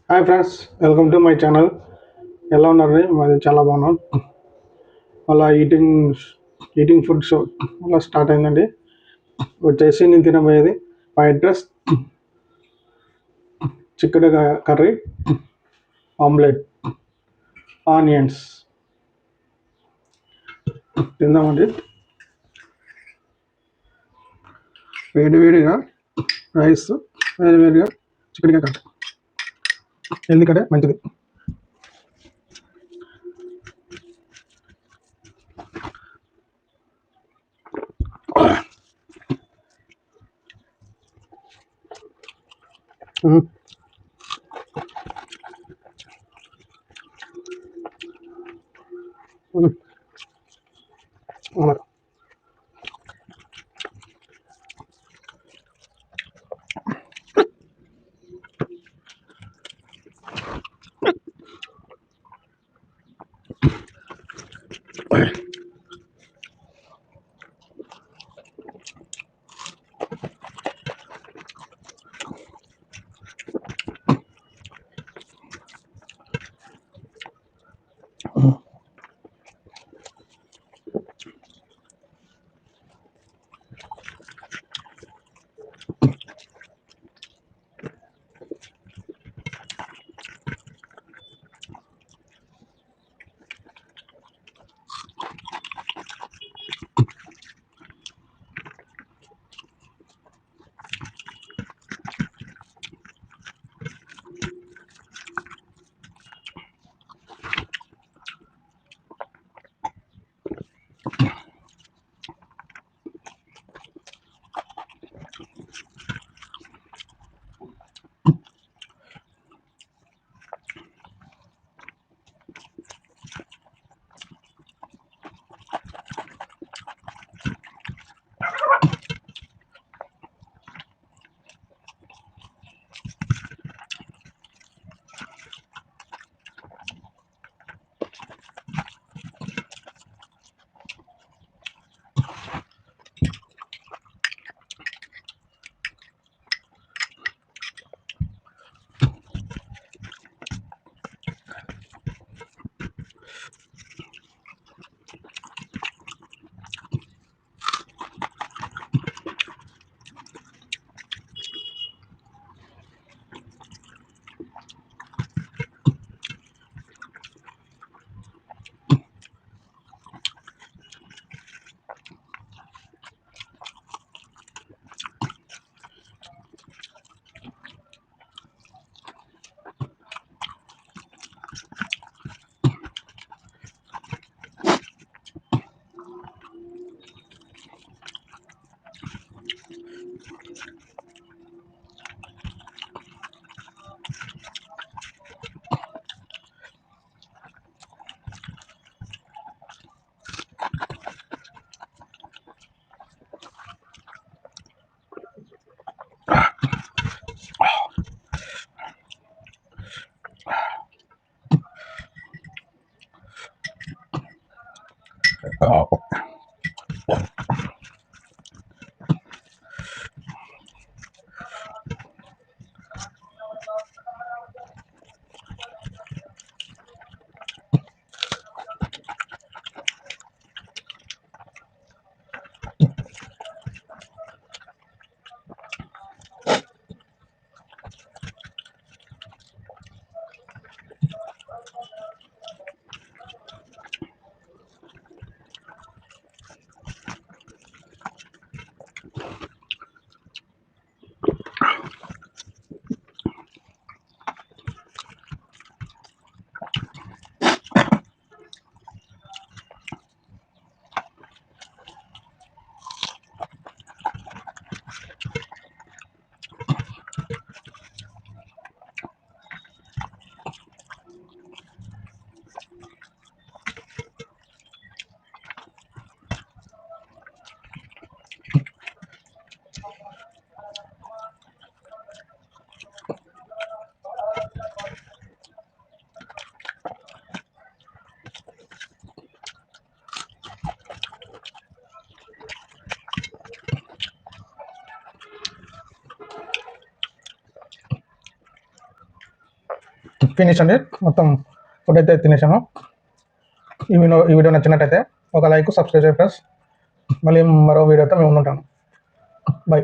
Hi friends, welcome to my channel. ఎలా ఉన్నారండి? మాది చాలా బాగున్నాం. అలా ఈటింగ్ ఫుడ్ షో అలా స్టార్ట్ అయిందండి. వచ్చేసి నేను తినబోయేది ఫ్రైడ్ రైస్, చిక్కుడు కర్రీ, ఆమ్లెట్, ఆనియన్స్. తిందామండి. వేడివేడిగా రైస్, వేడివేడిగా చిక్కుడుకాయ కర్రీ. ఎందుకంటే మంచిది. మ్మ్. మ్మ్. అవును. ఫినిష్ అండి. మొత్తం ఫుడ్ అయితే తినేసాము. ఈ వీడియో నచ్చినట్టయితే ఒక లైక్, సబ్స్క్రైబ్ ఫ్రెండ్స్. మళ్ళీ మరో వీడియోతో మేము ఉంటాము. బై.